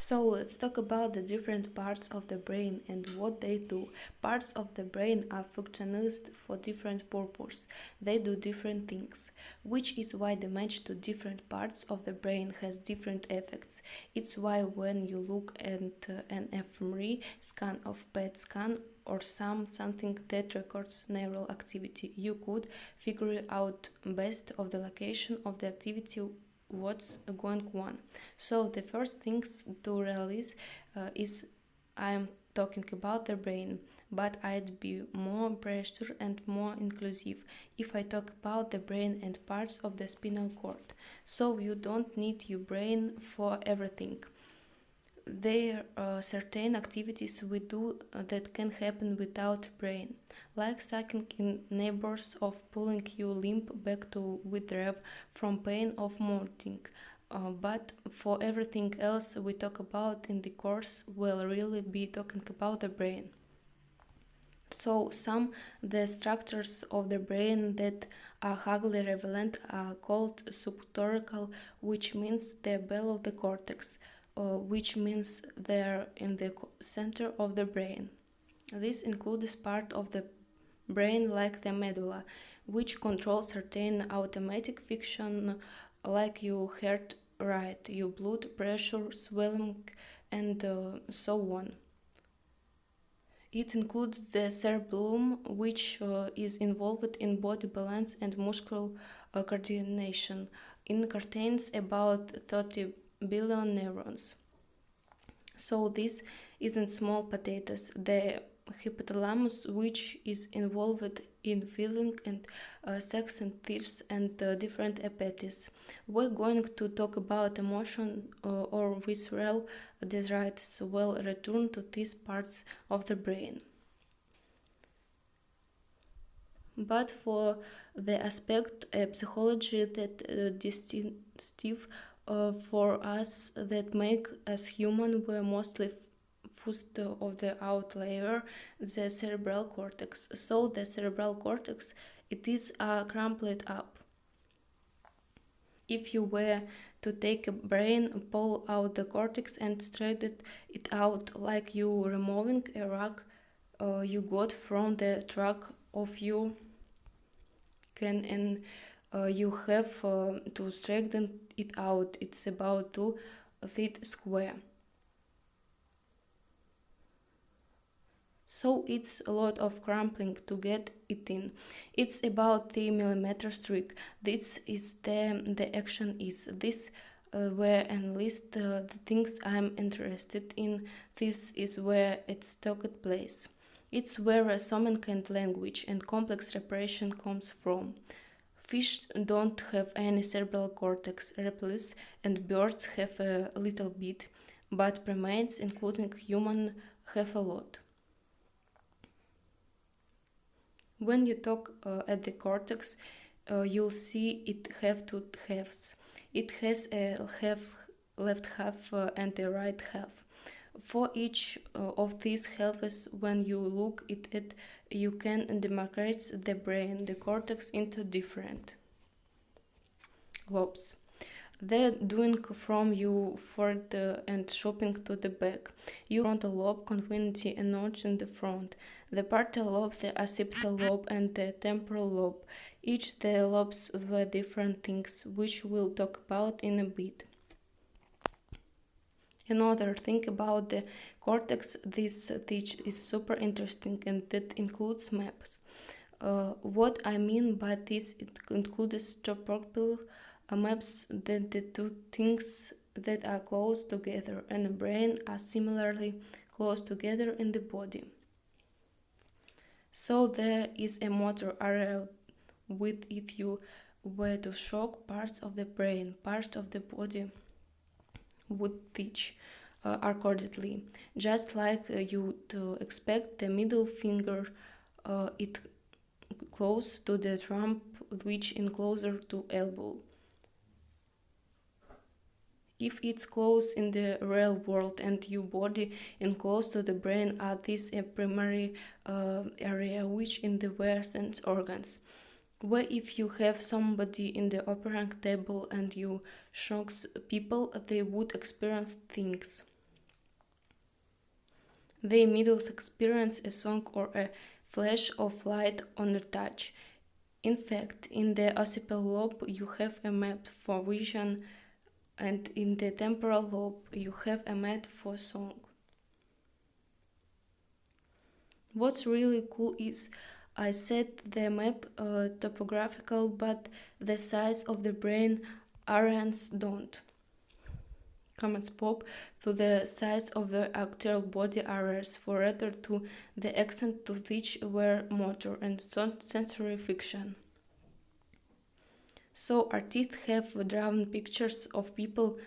So let's talk about the different parts of the brain and what they do. Parts of the brain are functionist for different purposes. They do different things, which is why the match to different parts of the brain has different effects. It's why when you look at an fMRI scan of PET scan or something that records neural activity, you could figure out best of the location of the activity what's going on. So the first things to realize is I'm talking about the brain, but I'd be more pressure and more inclusive if I talk about the brain and parts of the spinal cord. So you don't need your brain for everything. There are certain activities we do that can happen without brain, like sucking in neighbors of pulling your limb back to withdraw from pain of molting. But for everything else we talk about in the course, we'll really be talking about the brain. So some the structures of the brain that are highly relevant are called subtotal, which means the below the cortex, which means they're in the center of the brain. This includes part of the brain like the medulla, which controls certain automatic function like your heart rate, your blood pressure, swelling, and so on. It includes the cerebellum, which is involved in body balance and muscular coordination. It contains about 30 billion neurons. So this isn't small potatoes. The hypothalamus, which is involved in feeling and sex and thirst and different appetites. We're going to talk about emotion or visceral desires. We'll return to these parts of the brain. But for the aspect psychology that distinctive for us that make us human, we're mostly first of the outlier, the cerebral cortex. So the cerebral cortex, it is crumpled up. If you were to take a brain, pull out the cortex and straighten it out like you removing a rug you got from the truck of your can, and you have to straighten it out. It's about 2 feet square. So it's a lot of crumpling to get it in. It's about 3 millimeters thick. This is the action is. This where and list the things I'm interested in. This is where it's took place. It's where assuming and language and complex repression comes from. Fish don't have any cerebral cortex, reptiles and birds have a little bit, but primates, including human, have a lot. When you talk at the cortex, you'll see it have two halves. It has a left half and a right half. For each of these halves, when you look at it, you can demarcate the brain, the cortex, into different lobes. They're doing from you forward and shopping to the back. You frontal lobe convenes a notch in the front. The parietal lobe, the occipital lobe, and the temporal lobe. Each the lobes were different things, which we'll talk about in a bit. Another thing about the cortex this teach is super interesting, and that includes maps. What I mean by this, it includes topographical maps that the two things that are close together in the brain are similarly close together in the body. So there is a motor area with if you were to shock parts of the brain, parts of the body would teach accordingly. Just like you'd expect the middle finger, it close to the thumb, which in closer to elbow. If it's close in the real world and your body and close to the brain are this a primary area which in the where sense organs. Where if you have somebody in the operating table and you shocks people, they would experience things. They middles experience a song or a flash of light on a touch. In fact, in the occipital lobe you have a map for vision, and in the temporal lobe you have a map for song. What's really cool is I set the map topographical, but the size of the brain areas don't. Comments pop to the size of the actual body areas, for rather to the extent to which were motor and sensory fiction. So artists have drawn pictures of people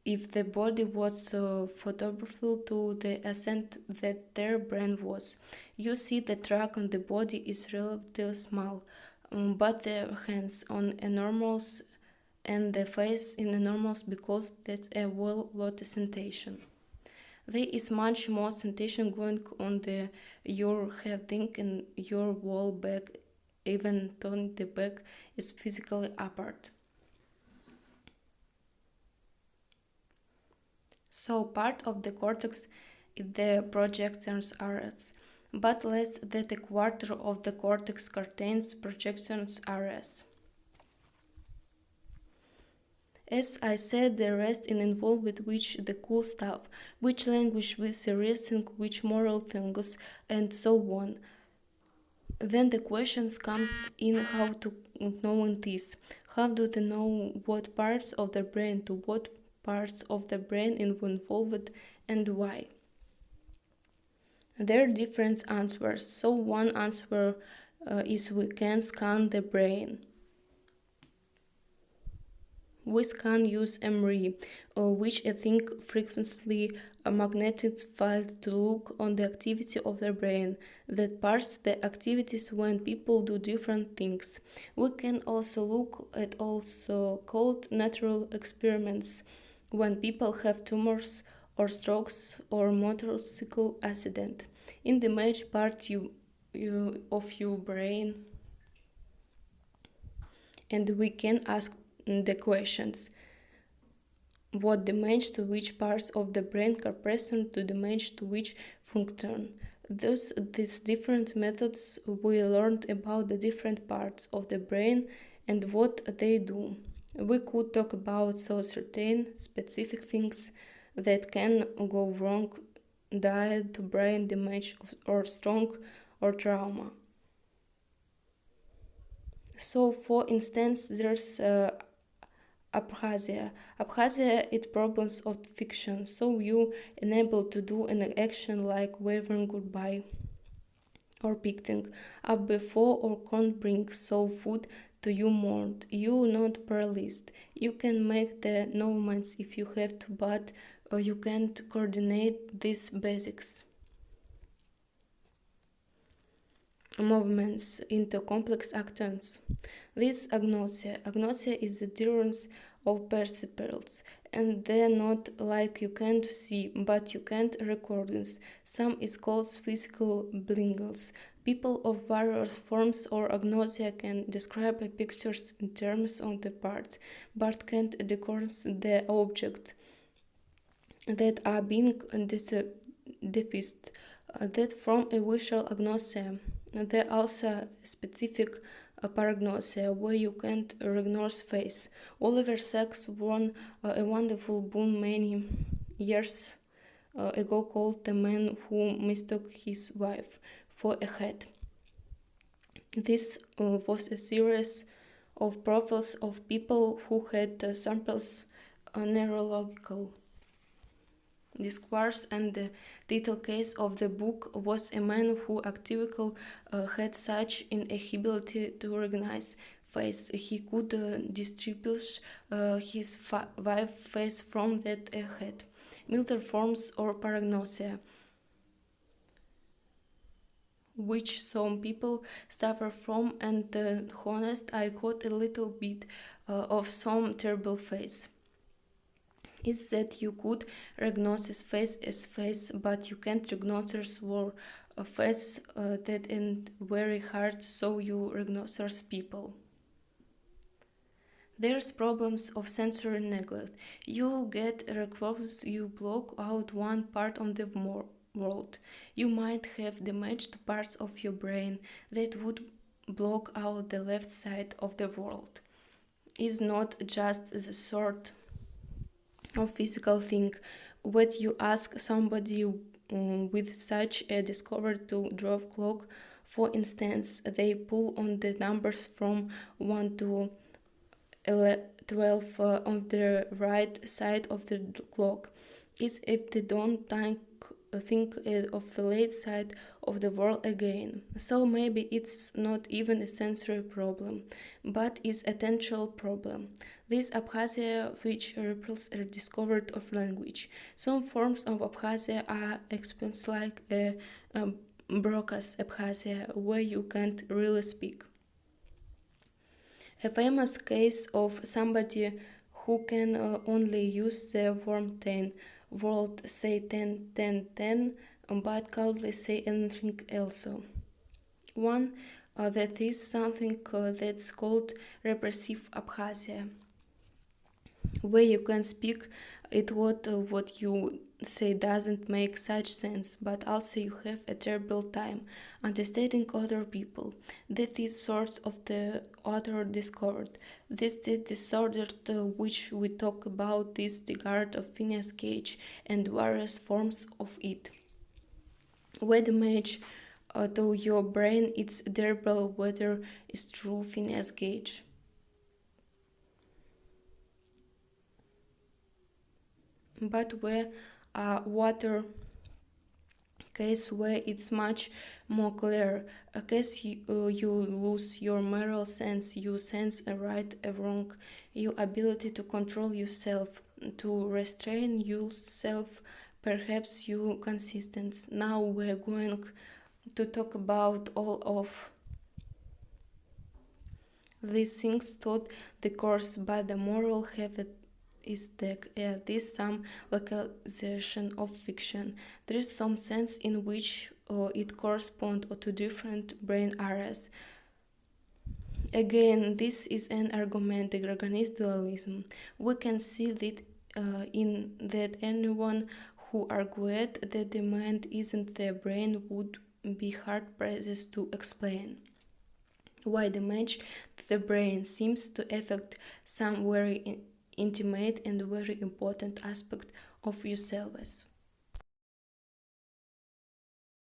if the body was photographed to the extent that their brain was. You see the track on the body is relatively small, but the hands on enormous and the face in enormous because that's a well lot of sensation. There is much more sensation going on the your heading and your whole back, even though the back is physically apart. So part of the cortex is the projections areas, but less than a quarter of the cortex contains projections areas. As I said, the rest is involved with which the cool stuff, which language with serious thing, which moral things, and so on. Then the questions comes in how to know this. How do they know what parts of the brain to what parts of the brain involved and why? There are different answers. So one answer is we can scan the brain. We can use MRI, which I think frequently magnetic fields to look on the activity of the brain that parts the activities when people do different things. We can also look at also called natural experiments when people have tumors or strokes or motorcycle accident. In the image part of your brain, and we can ask the questions: what damage to which parts of the brain correspond to damage to which function. These different methods we learned about the different parts of the brain and what they do. We could talk about so certain specific things that can go wrong, diet, brain damage, or stroke or trauma. So, for instance, there's Abkhazia. Abkhazia it problems of fiction, so you enable to do an action like waving goodbye or picking up before or can't bring so food to you mourned. You not paralyzed. You can make the movements if you have to, but you can't coordinate these basics movements into complex actions. This agnosia. Agnosia is the difference of perceptions, and they're not like you can't see, but you can't recordings. Some is called physical blindness. People of various forms or agnosia can describe a pictures in terms of the parts, but can't record the object that are being depicted. That from a visual agnosia. There are also specific paragnosia where you can't recognize face. Oliver Sacks won a wonderful book many years ago called The Man Who Mistook His Wife for a Hat. This was a series of profiles of people who had samples neurological discourse, and the title case of the book was a man who actively had such inability to recognize face. He could distinguish his wife face from that head. Milder forms or paragnosia, which some people suffer from, and honest, I got a little bit of some terrible face. Is that you could recognize face as face, but you can't recognize war a face that and very hard, so you recognize people. There's problems of sensory neglect. You get requests, you block out one part of the world. You might have damaged parts of your brain that would block out the left side of the world. It's not just the sort of physical thing. When you ask somebody with such a discovery to draw clock, for instance, they pull on the numbers from 1 to 12 on the right side of the clock. It's if they don't think of the left side of the world again. So maybe it's not even a sensory problem, but is a potential problem. This Abkhazia, which ripples are discovered of language. Some forms of Abkhazia are experienced like a Broca's Abkhazia, where you can't really speak. A famous case of somebody who can only use the form 10, world say 10, 10, 10, but can't say anything else. One that is something that's called repressive Abkhazia, where you can speak it what you say doesn't make such sense, but also you have a terrible time understanding other people. That is source of the author discovered. This is disorder which we talk about, this regard of Phineas Gage and various forms of it. Where damage to your brain, it's terrible whether it's true Phineas Gage. But where water case where it's much more clear, a case you lose your moral sense, you sense a right, a wrong, your ability to control yourself, to restrain yourself, perhaps you consistent. Now we're going to talk about all of these things taught the course, but the moral have it is that this some localization of fiction. There is some sense in which it corresponds to different brain areas. Again, this is an argument against dualism. We can see that in that anyone who argued that the mind isn't the brain would be hard pressed to explain why damage to the brain seems to affect some very intimate and very important aspect of yourselves.